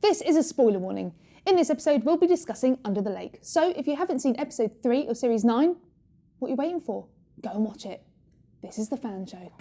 This is a spoiler warning. In this episode, we'll be discussing Under the Lake. So if you haven't seen episode 3 of series 9, what are you waiting for? Go and watch it. This is The Fan Show.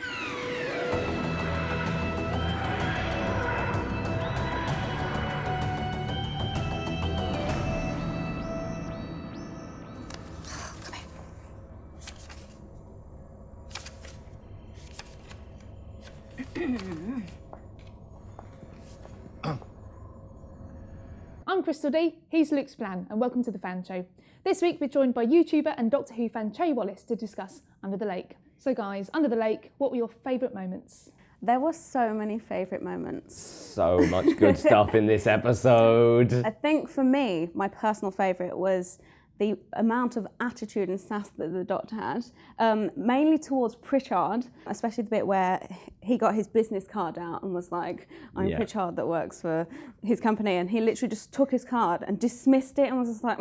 I'm Christel Dee, he's Luke Spillane, and welcome to The Fan Show. This week we're joined by YouTuber and Doctor Who fan Cherry Wallis to discuss Under the Lake. So guys, Under the Lake, what were your favourite moments? There were so many favourite moments. So much good stuff in this episode. I think for me, my personal favourite was the amount of attitude and sass that the Doctor had, mainly towards Pritchard, especially the bit where he got his business card out and was like, I'm Pritchard that works for his company, and he literally just took his card and dismissed it and was just like,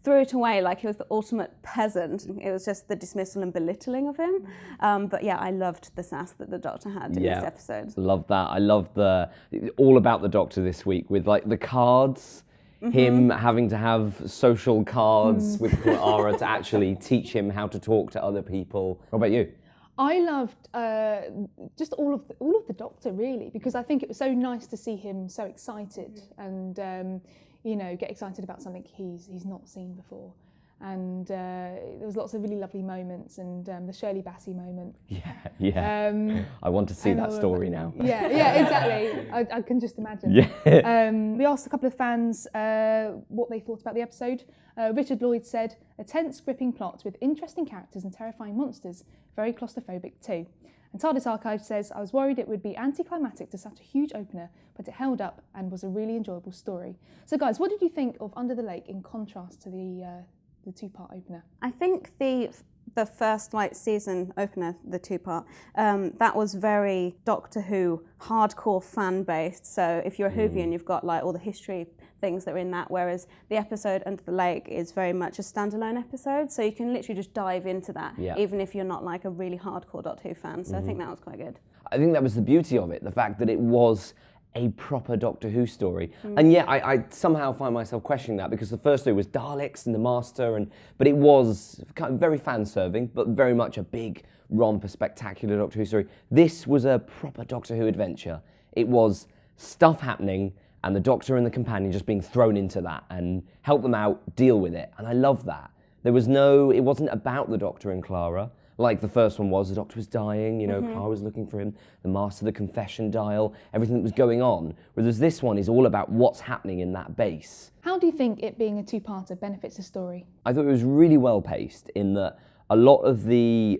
threw it away like he was the ultimate peasant. It was just the dismissal and belittling of him. But yeah, I loved the sass that the Doctor had in this episode. Love that. I love all about the Doctor this week with like the cards. Him having to have social cards with Clara to actually teach him how to talk to other people. What about you? I loved just all of the Doctor really, because I think it was so nice to see him so excited and get excited about something he's not seen before. And there was lots of really lovely moments, and the Shirley Bassey moment. Yeah. I want to see that story now. Yeah, exactly. I can just imagine. Yeah. We asked a couple of fans what they thought about the episode. Richard Lloyd said, a tense, gripping plot with interesting characters and terrifying monsters. Very claustrophobic too. And TARDIS Archive says, I was worried it would be anticlimactic to such a huge opener, but it held up and was a really enjoyable story. So guys, what did you think of Under the Lake in contrast to the two-part opener? I think the first season opener, the two-part, that was very Doctor Who hardcore fan-based. So if you're a Whovian, you've got all the history things that are in that, whereas the episode Under the Lake is very much a standalone episode, so you can literally just dive into that, even if you're not a really hardcore Doctor Who fan. So I think that was quite good. I think that was the beauty of it, the fact that it was a proper Doctor Who story. And yet I somehow find myself questioning that, because the first story was Daleks and the Master, but it was kind of very fan-serving, but very much a big romp, a spectacular Doctor Who story. This was a proper Doctor Who adventure. It was stuff happening, and the Doctor and the companion just being thrown into that and help them out, deal with it. And I love that. It wasn't about the Doctor and Clara, like the first one was. The Doctor was dying, Clara was looking for him, the Master, the confession dial, everything that was going on. Whereas this one is all about what's happening in that base. How do you think it being a two-parter benefits the story? I thought it was really well paced in that a lot of the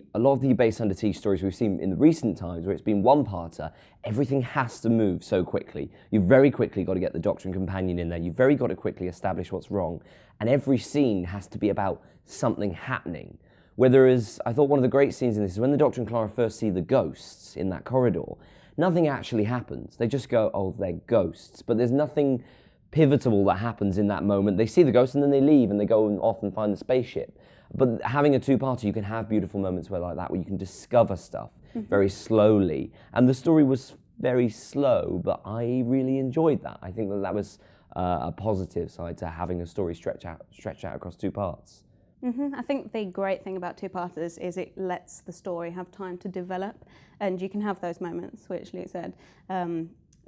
Base Under Siege stories we've seen in the recent times, where it's been one-parter, everything has to move so quickly. You've very quickly got to get the Doctor and companion in there. You've very got to quickly establish what's wrong. And every scene has to be about something happening. Whereas I thought one of the great scenes in this is when the Doctor and Clara first see the ghosts in that corridor, nothing actually happens. They just go, oh, they're ghosts. But there's nothing pivotal that happens in that moment. They see the ghosts and then they leave and they go off and find the spaceship. But having a two-parter, you can have beautiful moments where you can discover stuff very slowly. And the story was very slow, but I really enjoyed that. I think that was a positive side to having a story stretched out across two parts. I think the great thing about two-parters is it lets the story have time to develop, and you can have those moments, which Luke said.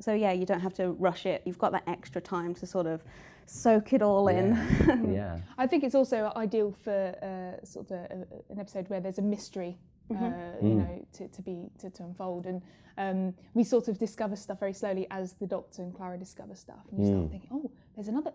So yeah, you don't have to rush it. You've got that extra time to sort of soak it all in. Yeah. I think it's also ideal for an episode where there's a mystery, to unfold, and we sort of discover stuff very slowly as the Doctor and Clara discover stuff, and you start thinking, oh, there's another,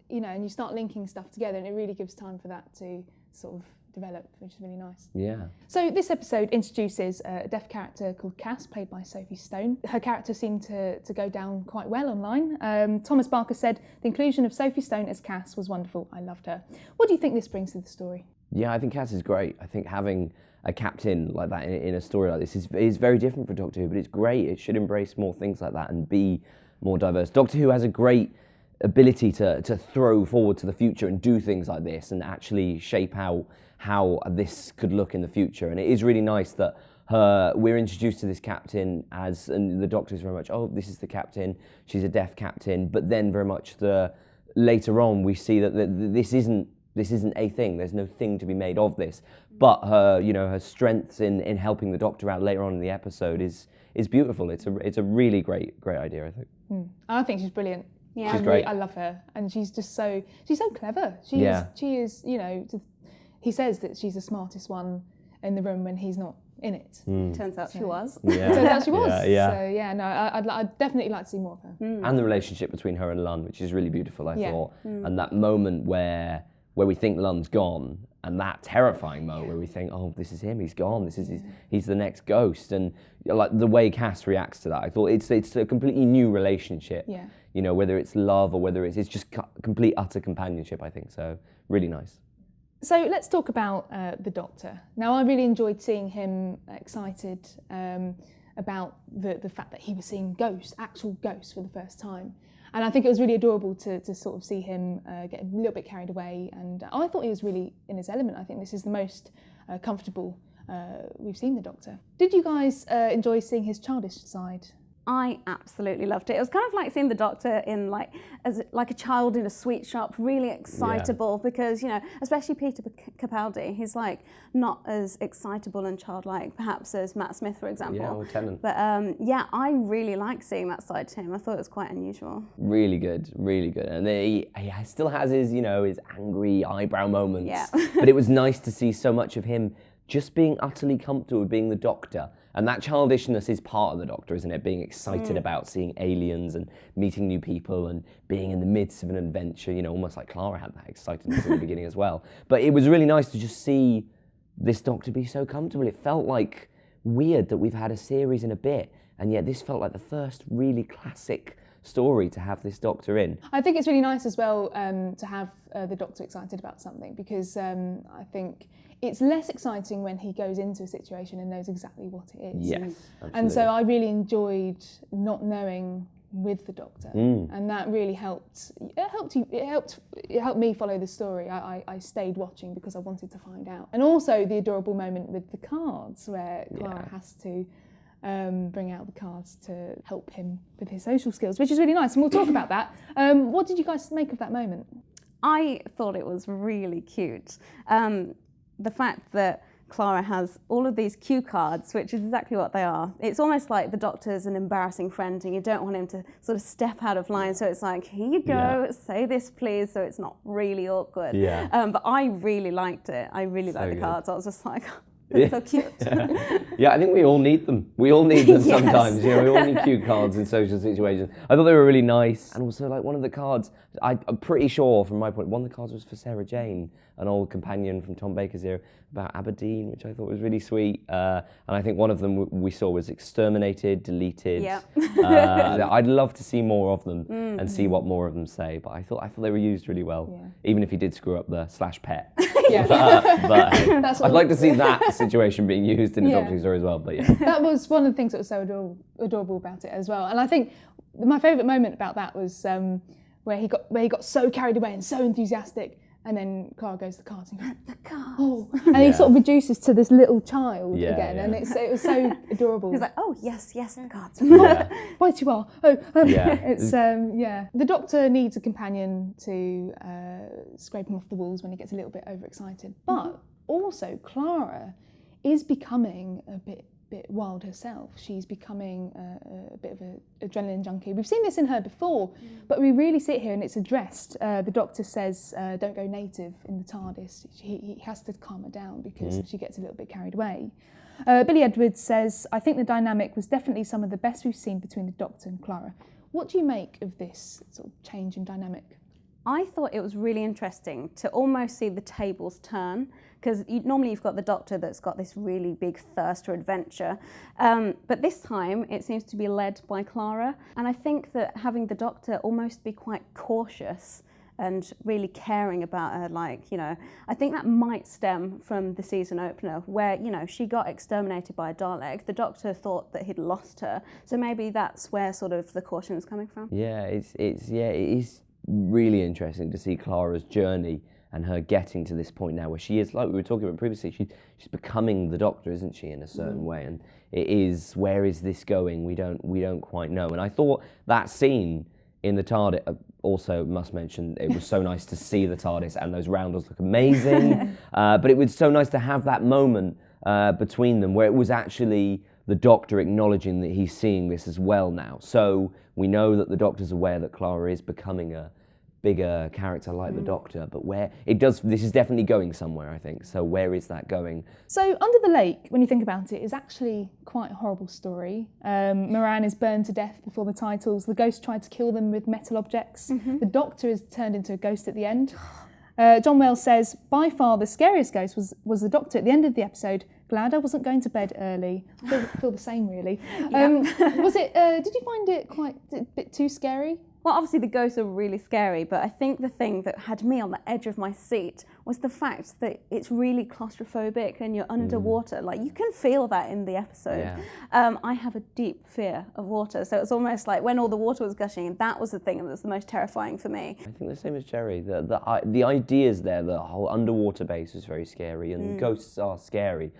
and you start linking stuff together, and it really gives time for that to sort of develop, which is really nice. Yeah. So this episode introduces a deaf character called Cass, played by Sophie Stone. Her character seemed to go down quite well online. Thomas Barker said, the inclusion of Sophie Stone as Cass was wonderful. I loved her. What do you think this brings to the story? Yeah, I think Cass is great. I think having a captain like that in a story like this is very different for Doctor Who, but it's great. It should embrace more things like that and be more diverse. Doctor Who has a great ability to throw forward to the future and do things like this and actually shape out how this could look in the future. And it is really nice that we're introduced to this captain and the Doctor's very much, oh, this is the captain, she's a deaf captain, but then very much later on we see that this isn't a thing. There's no thing to be made of this, but her strengths in helping the Doctor out later on in the episode is beautiful. It's a really great idea, I think. I think she's brilliant. Yeah, she's great. I love her, and she's so clever. She is. He says that she's the smartest one in the room when he's not in it. Turns out she was. Yeah. Turns out she was. Yeah. So yeah, no, I'd definitely like to see more of her. And the relationship between her and Lund, which is really beautiful, I thought. And that moment where we think Lund's gone, and that terrifying moment where we think, oh, this is him, he's gone, he's the next ghost. And like the way Cass reacts to that, I thought it's a completely new relationship. Yeah. Whether it's love or whether it's just complete utter companionship, I think. So really nice. So let's talk about the Doctor. Now, I really enjoyed seeing him excited about the fact that he was seeing actual ghosts for the first time. And I think it was really adorable to sort of see him get a little bit carried away. And I thought he was really in his element. I think this is the most comfortable we've seen the Doctor. Did you guys enjoy seeing his childish side? I absolutely loved it. It was kind of like seeing the Doctor in as a child in a sweet shop, really excitable because, especially Peter Capaldi, he's not as excitable and childlike perhaps as Matt Smith, for example. Yeah, or Tennant. But I really liked seeing that side to him. I thought it was quite unusual. Really good. And he still has his, his angry eyebrow moments. Yeah. But it was nice to see so much of him just being utterly comfortable with being the Doctor. And that childishness is part of the Doctor, isn't it? Being excited about seeing aliens and meeting new people and being in the midst of an adventure, almost like Clara had that excitedness in the beginning as well. But it was really nice to just see this Doctor be so comfortable. It felt like weird that we've had a series in a bit, and yet this felt like the first really classic story to have this Doctor in. I think it's really nice as well to have the Doctor excited about something because I think it's less exciting when he goes into a situation and knows exactly what it is. Yes, absolutely. And so I really enjoyed not knowing with the Doctor, and that really helped. It helped me follow the story. I stayed watching because I wanted to find out, and also the adorable moment with the cards where Clara has to bring out the cards to help him with his social skills, which is really nice, and we'll talk about that. What did you guys make of that moment? I thought it was really cute. The fact that Clara has all of these cue cards, which is exactly what they are. It's almost like the Doctor's an embarrassing friend and you don't want him to sort of step out of line. So it's like, here you go, say this please, so it's not really awkward. Yeah. But I really liked it. I really liked the good. cards. I was just like, it's so cute. Yeah, I think we all need them. We all need them Yes. sometimes. We all need cue cards in social situations. I thought they were really nice. And also, one of the cards, I'm pretty sure from my point, one of the cards was for Sarah Jane, an old companion from Tom Baker's era, about Aberdeen, which I thought was really sweet. And I think one of them we saw was exterminated, deleted. Yeah. I'd love to see more of them and see what more of them say. But I thought they were used really well, even if he did screw up the /pet. Yeah. but I'd like to see that situation being used in a Doctor Who story as well. But yeah, that was one of the things that was so adorable about it as well. And I think my favourite moment about that was where he got so carried away and so enthusiastic. And then Clara goes to the cards and goes, the cards. Oh. And he sort of reduces to this little child again. And it was so adorable. He's like, oh, yes, the cards. Right you are. It's, The Doctor needs a companion to scrape him off the walls when he gets a little bit overexcited. But also, Clara is becoming a bit wild herself. She's becoming a bit of an adrenaline junkie. We've seen this in her before, but we really see it here and it's addressed. The Doctor says, don't go native in the TARDIS. He has to calm her down because she gets a little bit carried away. Billy Edwards says, I think the dynamic was definitely some of the best we've seen between the Doctor and Clara. What do you make of this sort of change in dynamic? I thought it was really interesting to almost see the tables turn, because normally you've got the Doctor that's got this really big thirst for adventure, but this time it seems to be led by Clara, and I think that having the Doctor almost be quite cautious and really caring about her, I think that might stem from the season opener where, she got exterminated by a Dalek. The Doctor thought that he'd lost her, so maybe that's where sort of the caution is coming from. Yeah, it is really interesting to see Clara's journey and her getting to this point now where she is, like we were talking about previously, she's becoming the Doctor, isn't she, in a certain way? And it is, where is this going? We don't quite know. And I thought that scene in the TARDIS, also must mention, it was so nice to see the TARDIS, and those roundels look amazing. But it was so nice to have that moment between them where it was actually the Doctor acknowledging that he's seeing this as well now. So we know that the Doctor's aware that Clara is becoming a bigger character like the Doctor, but this is definitely going somewhere, I think. So where is that going? So Under the Lake, when you think about it, is actually quite a horrible story. Moran is burned to death before the titles. The ghost tried to kill them with metal objects. The Doctor is turned into a ghost at the end. John Wells says, by far the scariest ghost was the Doctor at the end of the episode. Glad I wasn't going to bed early. I feel the same, really. Was it? Did you find it quite a bit too scary? Well, obviously the ghosts are really scary, but I think the thing that had me on the edge of my seat was the fact that it's really claustrophobic and you're underwater. Like, you can feel that in the episode. Yeah. I have a deep fear of water, so it's almost like when all the water was gushing, that was the thing that was the most terrifying for me. I think the same as Jerry. The ideas there, the whole underwater base is very scary, and ghosts are scary.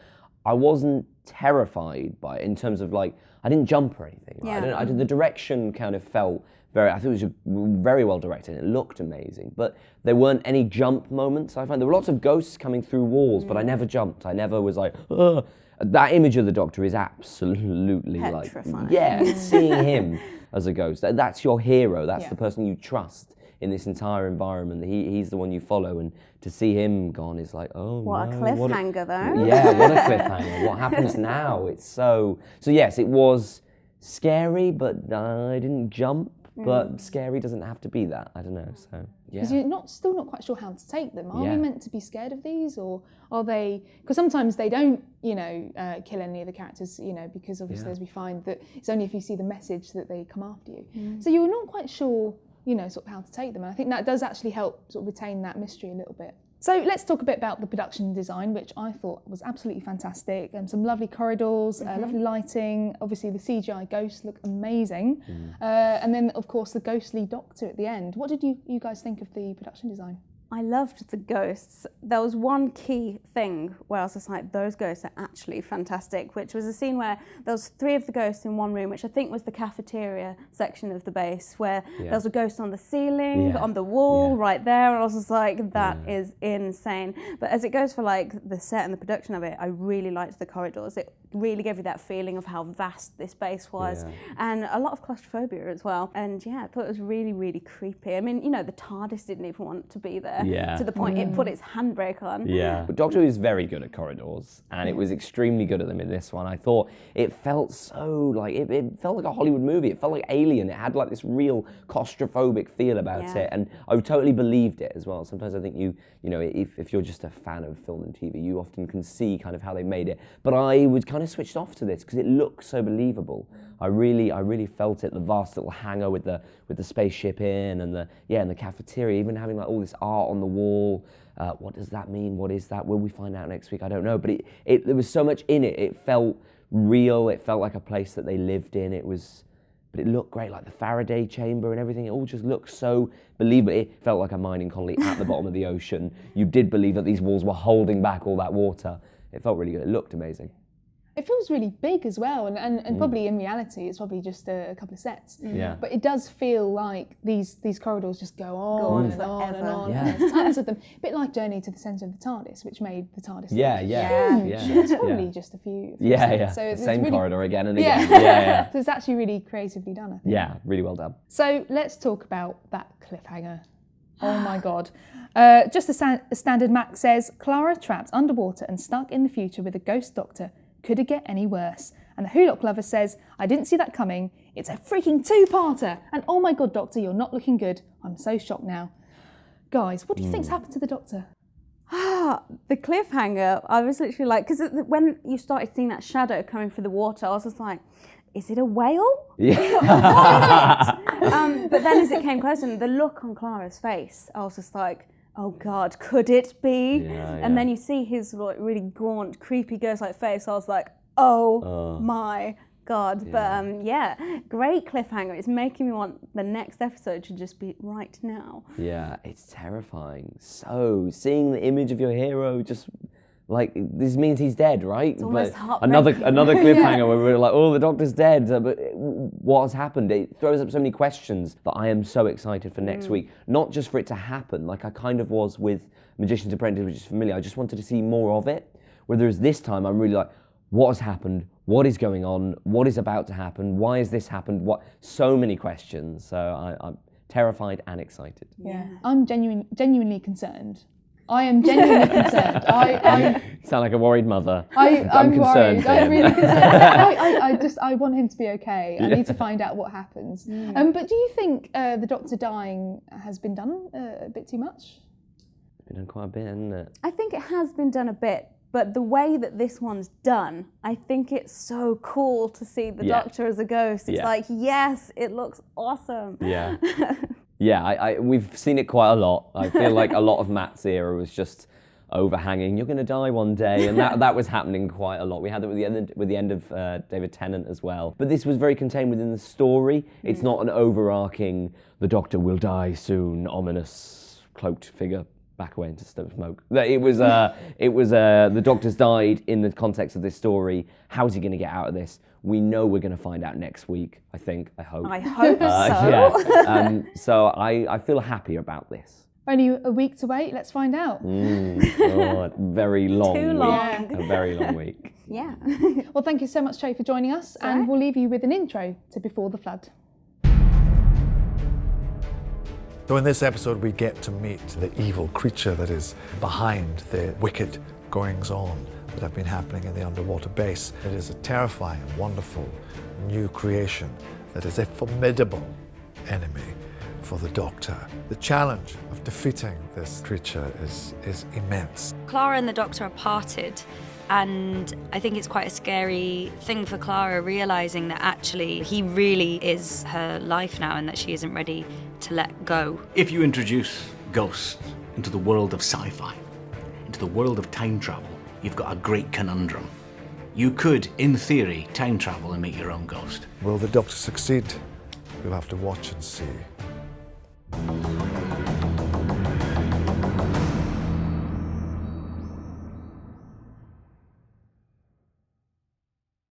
I wasn't terrified by it in terms of, like, I didn't jump or anything. Yeah. The direction kind of felt I thought it was very well directed. It looked amazing, but there weren't any jump moments. I find there were lots of ghosts coming through walls, but I never jumped. I never was like, ugh. That image of the Doctor is absolutely petrifying. Seeing him as a ghost. That's your hero. That's the person you trust in this entire environment. He's the one you follow, and to see him gone is like, oh, what no, a cliffhanger, though. Yeah, what a cliffhanger. What happens now? It's so yes, it was scary, but I didn't jump. But scary doesn't have to be that. I don't know. So yeah. Because you're still not quite sure how to take them. Are we meant to be scared of these, or are they? Because sometimes they don't, kill any of the characters, because obviously as we find that it's only if you see the message that they come after you. So you're not quite sure, sort of how to take them. And I think that does actually help sort of retain that mystery a little bit. So let's talk a bit about the production design, which I thought was absolutely fantastic. Some lovely corridors, lovely lighting. Obviously, the CGI ghosts look amazing. And then, of course, the ghostly Doctor at the end. What did you guys think of the production design? I loved the ghosts. There was one key thing where I was just like, those ghosts are actually fantastic, which was a scene where there was 3 of the ghosts in one room, which I think was the cafeteria section of the base, where there was a ghost on the ceiling, on the wall, right there, and I was just like, that is insane. But as it goes for like the set and the production of it, I really liked the corridors. It really gave you that feeling of how vast this base was, and a lot of claustrophobia as well. And I thought it was really, really creepy. I mean, the TARDIS didn't even want to be there. To the point it put its handbrake on. But Doctor Who is very good at corridors, and it was extremely good at them in this one. I thought it felt so like it felt like a Hollywood movie. It felt like Alien. It had like this real claustrophobic feel about it, and I totally believed it as well. Sometimes I think if you're just a fan of film and TV, you often can see kind of how they made it. But I was kind of switched off to this because it looked so believable. I really felt it. The vast little hangar with the spaceship in, and the cafeteria, even having like all this art on the wall. What does that mean? What is that? Will we find out next week? I don't know. But there was so much in it. It felt real. It felt like a place that they lived in. But it looked great, like the Faraday chamber and everything. It all just looked so believable. It felt like a mining colony at the bottom of the ocean. You did believe that these walls were holding back all that water. It felt really good. It looked amazing. It feels really big as well, and probably in reality it's probably just a couple of sets. But it does feel like these corridors just go on and on and on. And there's tons of them. A bit like Journey to the Centre of the TARDIS, which made the TARDIS huge. It's probably just a few sets. So it's same really, corridor again and again. So it's actually really creatively done, I think. Yeah, really well done. So let's talk about that cliffhanger. Oh my God. Just a standard Mac says, Clara trapped underwater and stuck in the future with a ghost Doctor. Could it get any worse? And the Hulock Lover says, I didn't see that coming. It's a freaking 2-parter. And oh my God, Doctor, you're not looking good. I'm so shocked now. Guys, what do you think's happened to the Doctor? The cliffhanger, I was literally like, because when you started seeing that shadow coming through the water, I was just like, is it a whale? Yeah. But then as it came closer, and the look on Clara's face, I was just like, oh God, could it be? And then you see his like really gaunt, creepy ghost-like face. I was like, oh my God. Yeah. But yeah, great cliffhanger. It's making me want the next episode to just be right now. Yeah, it's terrifying. So, seeing the image of your hero just, like, this means he's dead, right? It's almost another heartbreaking. cliffhanger where we're like, oh, the Doctor's dead. But what has happened? It throws up so many questions that I am so excited for next week. Not just for it to happen, like I kind of was with Magician's Apprentice, which is familiar. I just wanted to see more of it. Whereas this time, I'm really like, what has happened? What is going on? What is about to happen? Why has this happened? What? So many questions. So I'm terrified and excited. Yeah, I'm genuinely concerned. I am genuinely concerned. You sound like a worried mother. I'm concerned. worried. I'm really concerned. I want him to be okay. I need to find out what happens. But do you think the Doctor dying has been done a bit too much? It's been done quite a bit, hasn't it? I think it has been done a bit, but the way that this one's done, I think it's so cool to see the Doctor as a ghost. It's like, yes, it looks awesome. Yeah. Yeah, we've seen it quite a lot. I feel like a lot of Matt's era was just overhanging. You're going to die one day, and that was happening quite a lot. We had it with the end of David Tennant as well. But this was very contained within the story. It's not an overarching, the Doctor will die soon, ominous cloaked figure back away into smoke. It was the Doctor's died in the context of this story. How's he going to get out of this? We know we're going to find out next week, I think, I hope. I hope so. Yeah. So I feel happy about this. Only a week to wait, let's find out. Very long Too week. long. A very long week. Yeah. Well, thank you so much, Trey, for joining us. And we'll leave you with an intro to Before the Flood. So in this episode, we get to meet the evil creature that is behind the wicked goings-on that have been happening in the underwater base. It is a terrifying, wonderful, new creation that is a formidable enemy for the Doctor. The challenge of defeating this creature is immense. Clara and the Doctor are parted, and I think it's quite a scary thing for Clara, realising that actually he really is her life now and that she isn't ready to let go. If you introduce ghosts into the world of sci-fi, into the world of time travel, you've got a great conundrum. You could, in theory, time travel and make your own ghost. Will the Doctor succeed? We'll have to watch and see.